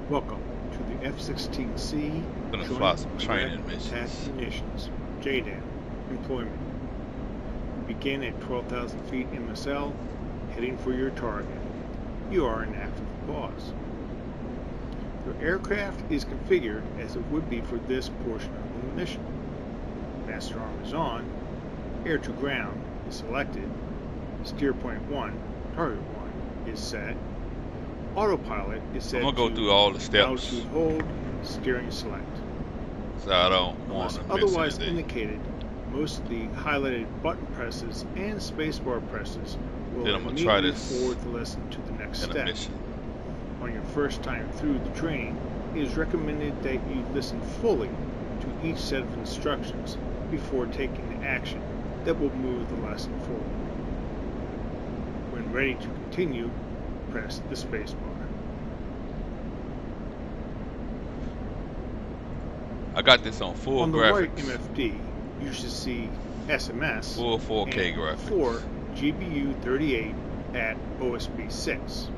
Welcome to the F-16C Gonna Joint fly some Direct training Attack missions. Munitions, JDAM, employment. You begin at 12,000 feet MSL, heading for your target. You are in active pause. Your aircraft is configured as it would be for this portion of the mission. Master arm is on, air to ground is selected, steer point 1, target 1 is set, autopilot is set I'm gonna go through all the steps altitude hold, steering select. so I don't want Unless to miss otherwise anything. indicated, most of the highlighted button presses and spacebar presses will Then I'm gonna try immediately this forward the lesson to the next in a step. mission. On your first time through the training, it is recommended that you listen fully to each set of instructions before taking the action that will move the lesson forward. When ready to continue, press the spacebar. I got this on full On the graphics, right MFD, you should see SMS full 4K and graphics. 4 GBU38 at OSB 6.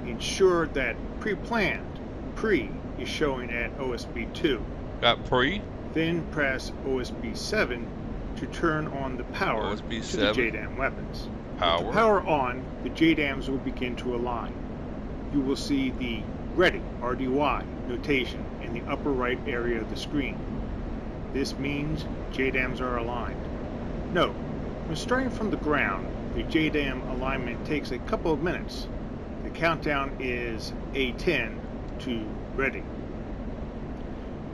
Ensure that pre-planned pre is showing at OSB 2. Got pre, Then press OSB 7 to turn on the power OSB to the 7, JDAM weapons. With the power. power on, the JDAMs will begin to align. You will see the ready RDY notation in the upper right area of the screen. This means JDAMs are aligned. Note, when starting from the ground, the JDAM alignment takes a couple of minutes. The countdown is A10 to ready.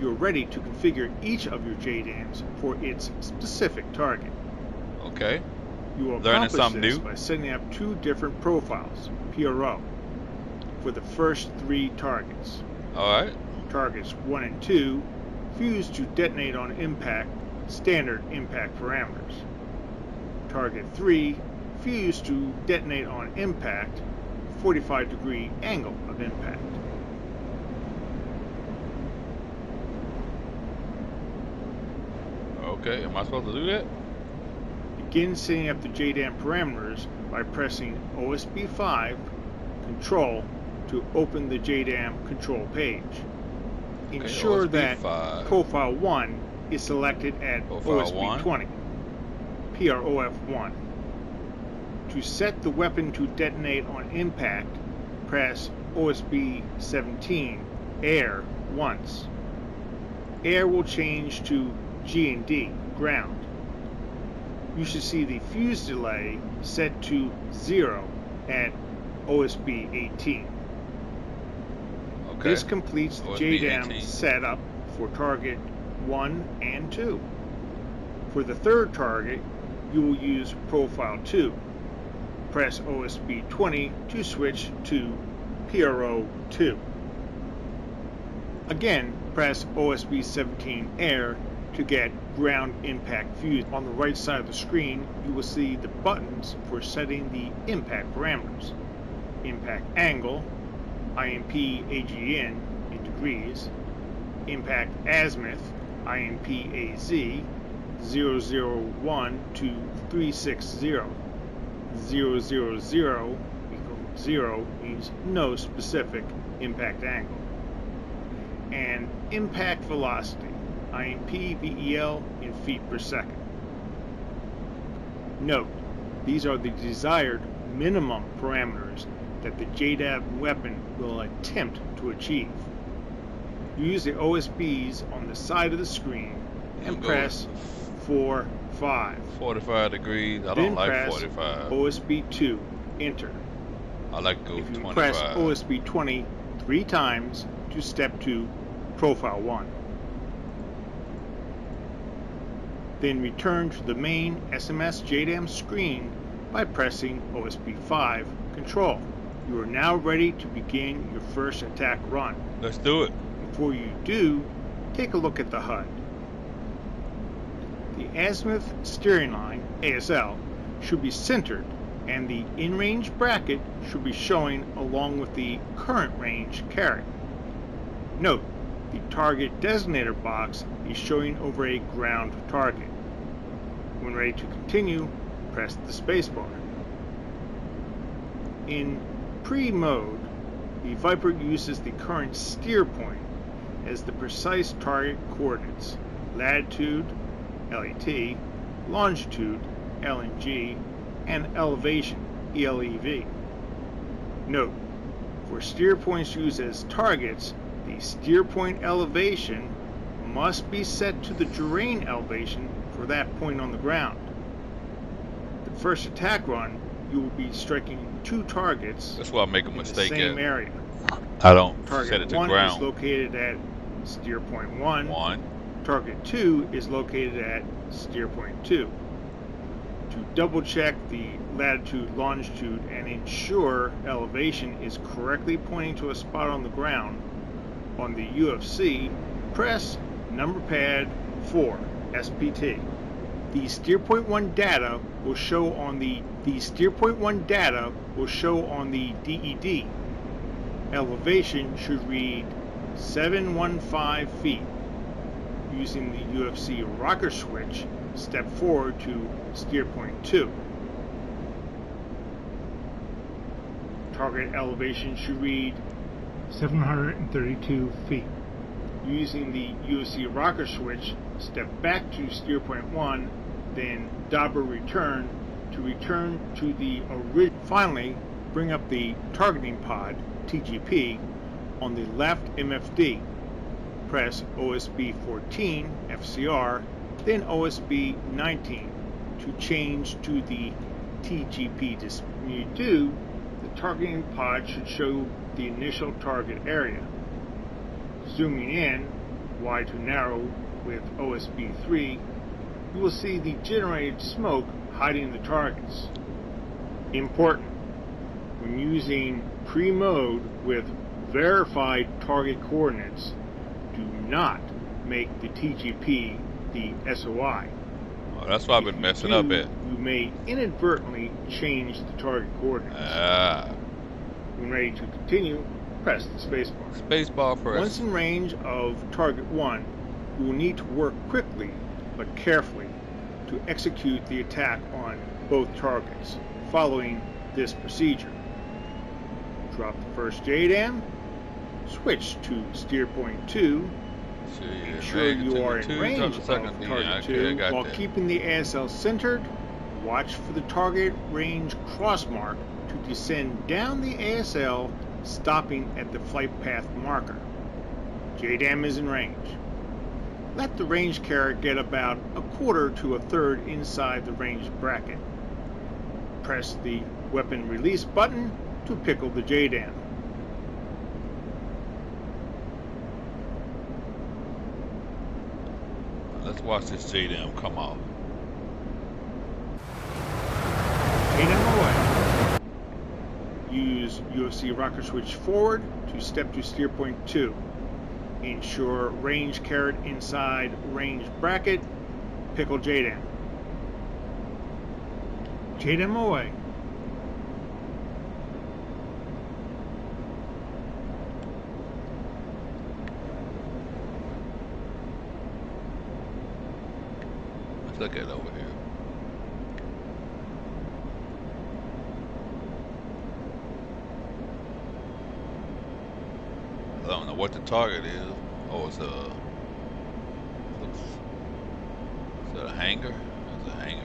You're ready to configure each of your JDAMs for its specific target. Okay. You will Learning accomplish something this new. by setting up two different profiles, PRO, for the first three targets. Alright. Targets 1 and 2 fuse to detonate on impact, standard impact parameters. Target 3 fuse to detonate on impact, 45-degree angle of impact. Okay, am I supposed to do that? Begin setting up the JDAM parameters by pressing OSB 5 Control to open the JDAM control page. Ensure OSB that 5. Profile 1 is selected at Profile OSB 1. 20, PROF 1. To set the weapon to detonate on impact, press OSB 17 Air once. Air will change to G&D, ground. You should see the fuse delay set to 0 at OSB 18. Okay. This completes the OSB JDAM 18. setup for target 1 and 2. For the third target, you will use Profile 2. Press OSB 20 to switch to PRO 2. Again, press OSB 17 Air to get ground impact fuse. On the right side of the screen, you will see the buttons for setting the impact parameters. Impact angle, IMP AGN in degrees, impact azimuth, IMP AZ, 001 to 360. 000 equals 0 means no specific impact angle. And impact velocity, IMP VEL in feet per second. Note, these are the desired minimum parameters that the JDAM weapon will attempt to achieve. Use the OSBs on the side of the screen and press 4, 5. 45 degrees. I Then don't like press 45. OSB 2, enter. I like to go If you 25. press OSB 20 3 times to step to Profile 1. Then return to the main SMS JDAM screen by pressing OSB 5 Control. You are now ready to begin your first attack run. Let's do it. Before you do, take a look at the HUD. The azimuth steering line, ASL, should be centered, and the in-range bracket should be showing along with the current range caret. Note, the target designator box is showing over a ground target. When ready to continue, press the spacebar. In pre-mode, The Viper uses the current steer point as the precise target coordinates: latitude, LET, longitude, LNG, and elevation, ELEV. Note, for steer points used as targets, the steer point elevation must be set to the terrain elevation for that point on the ground. The first attack run, you will be striking two targets That's why I make a in the mistake same at. area. I don't set Target it to 1 is ground. located at steer point 1. Target 2 is located at steer point 2. To double check the latitude, longitude, and ensure elevation is correctly pointing to a spot on the ground, on the UFC, press number pad 4, SPT. The steer point 1 data will show on the DED. Elevation should read 715 feet. Using the UFC rocker switch, step forward to steer point 2. Target elevation should read 732 feet. Using the UFC rocker switch, step back to steer point 1, then Dobber return to the original. Finally, bring up the targeting pod, TGP, on the left MFD. Press OSB 14 FCR, then OSB 19 to change to the TGP display. When you do, the targeting pod should show the initial target area. Zooming in, wide to narrow with OSB 3, you will see the generated smoke hiding the targets. Important: when using pre-mode with verified target coordinates, do not make the TGP the SOI. Oh, that's why I've been messing up at. You may inadvertently change the target coordinates. When ready to continue, press the spacebar. Spacebar press. Once in range of target 1, you will need to work quickly but carefully to execute the attack on both targets, following this procedure. Drop the first JDAM, switch to steer point 2, ensure you are in range of target 2 while keeping the ASL centered. Watch for the target range crossmark to descend down the ASL, stopping at the flight path marker. JDAM is in range. Let the range carrier get about a quarter to a third inside the range bracket. Press the weapon release button to pickle the JDAM. Let's watch this JDAM come off. JDAM away. Use UFC rocker switch forward to step to steer point 2. Ensure range carried inside range bracket. Pickle JDAM. JDAM away. Let's look at it over here. I don't know what the target is. Oh, it's a. Looks. Is that a hangar? It's a hangar.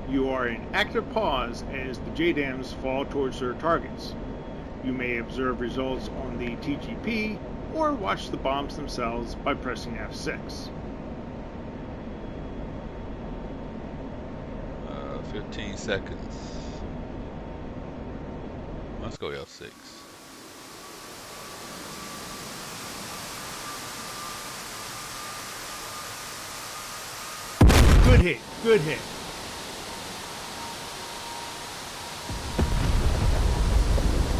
You are in active pause as the JDAMs fall towards their targets. You may observe results on the TGP or watch the bombs themselves by pressing F6. 15 seconds. Let's go F6. Good hit, good hit.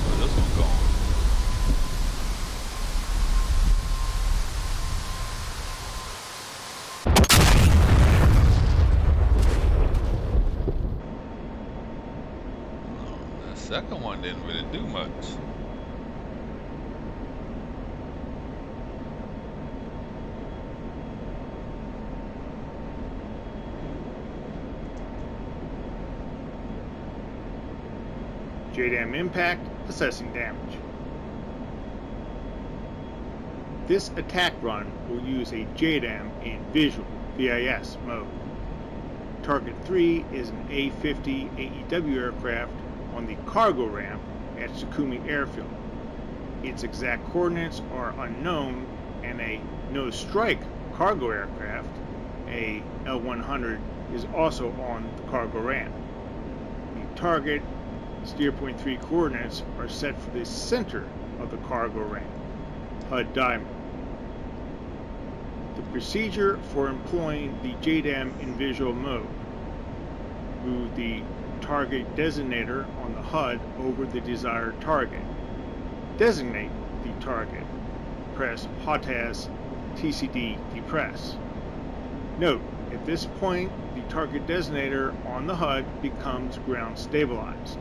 Where's this one going? The second one didn't really do much. JDAM impact, assessing damage. This attack run will use a JDAM in visual VIS mode. Target 3 is an A-50 AEW aircraft on the cargo ramp at Sukhumi Airfield. Its exact coordinates are unknown, and a no-strike cargo aircraft, a L-100, is also on the cargo ramp. The target steer point 3 coordinates are set for the center of the cargo ramp, HUD diamond. The procedure for employing the JDAM in visual mode: move the target designator on the HUD over the desired target. Designate the target. Press HOTAS TCD depress. Note, at this point, the target designator on the HUD becomes ground stabilized.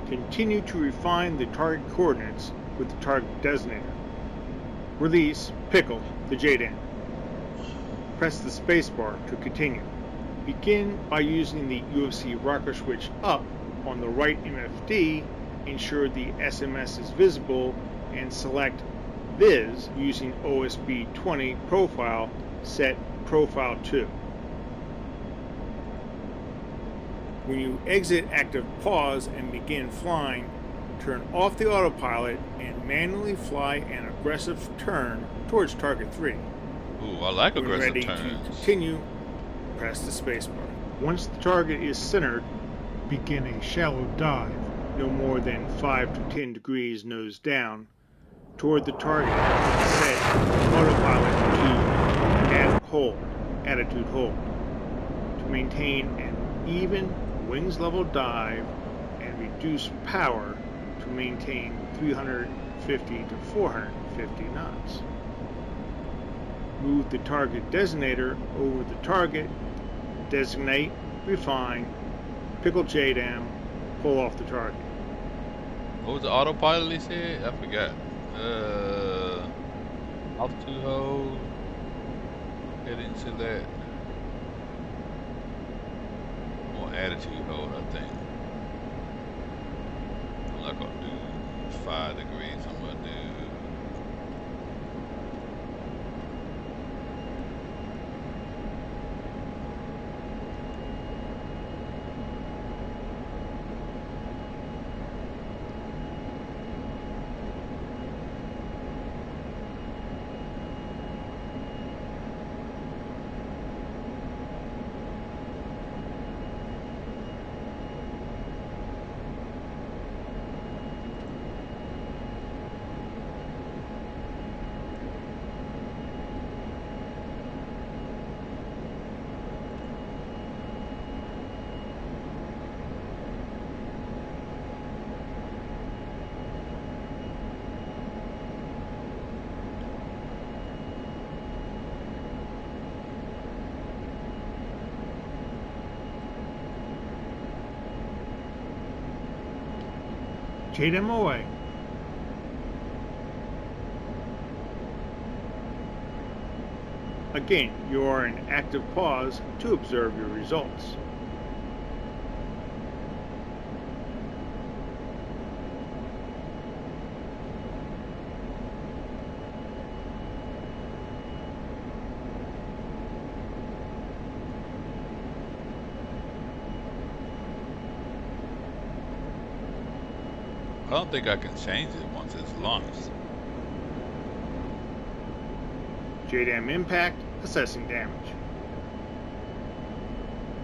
Continue to refine the target coordinates with the target designator. Release, pickle, the JDAM. Press the spacebar to continue. Begin by using the UFC rocker switch up on the right MFD, ensure the SMS is visible, and select Viz using OSB 20 profile, set profile 2. When you exit active pause and begin flying, turn off the autopilot and manually fly an aggressive turn towards target 3. Ooh, I like When aggressive ready turns. to continue, press the spacebar. Once the target is centered, begin a shallow dive, no more than 5 to 10 degrees nose down, toward the target. Set autopilot to attitude hold, to maintain an even wings level dive and reduce power to maintain 350 to 450 knots. Move the target designator over the target, designate, refine, pickle JDAM, pull off the target. What was the autopilot he said? I forgot. Altitude hold. Heading select. More attitude hold, I think. I'm not gonna do 5 degrees. I'm gonna do. JDAM away. Again, you are in active pause to observe your results. I don't think I can change it once it's launched. JDAM impact, assessing damage.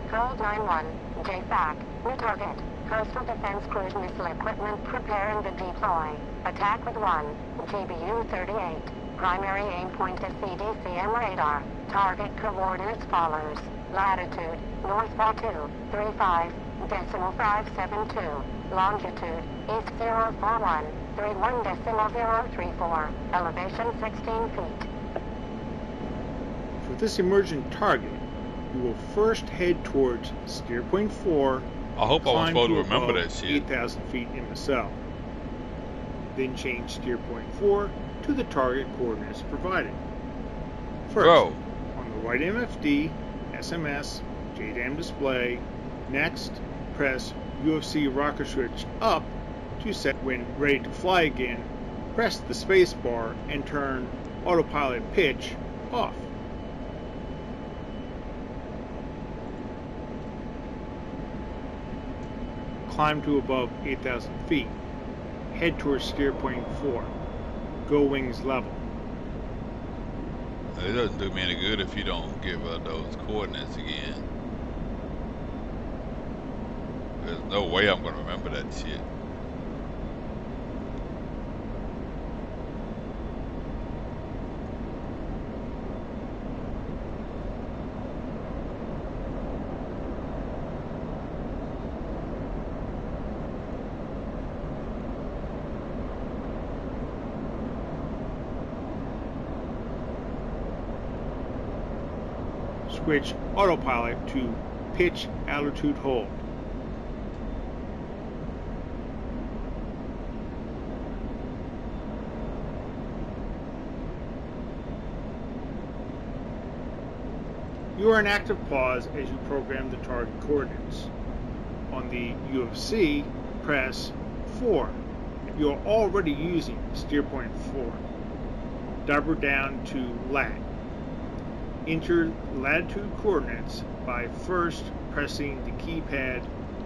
Code 9-1, JFAC, new target, Coastal Defense Cruise Missile Equipment preparing to deploy. Attack with 1, GBU-38. Primary aim point is CDCM radar. Target coordinates follows. Latitude, northward 235.572. Longitude, east 041.31.034. Elevation 16 feet. For this emergent target, you will first head towards steer point 4. I hope I was climb supposed to to remember above that shit. 8,000 feet in the south. Then change steer point 4 to the target coordinates provided. First, Bro. on the right MFD, SMS, JDAM display. Next, press you'll see rocket switch up to set. When ready to fly again, press the space bar and turn autopilot pitch off. Climb to above 8,000 feet. Head towards steer point 4. Go wings level. It doesn't do me any good if you don't give those coordinates again. There's no way I'm going to remember that shit. Switch autopilot to pitch altitude hold. You are in active pause as you program the target coordinates. On the UFC, press 4. You are already using steer point 4. Double down to lat. Enter latitude coordinates by first pressing the keypad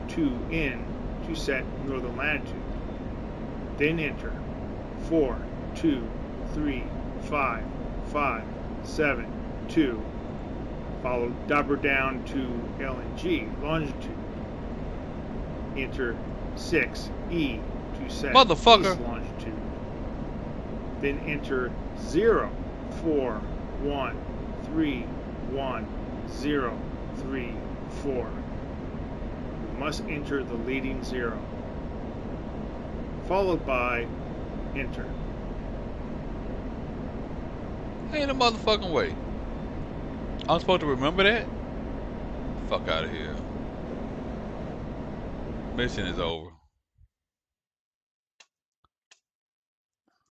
2 in to set northern latitude. Then enter 4, 2, 3, 5, 5, 7, 2. Follow double down to LNG longitude. Enter 6E to set Motherfucker. east longitude. Then enter 0, 4, 1, 3, 1, 0, 3, 4. You must enter the leading 0, followed by enter. Ain't a motherfucking way. I'm supposed to remember that? Fuck out of here. Mission is over.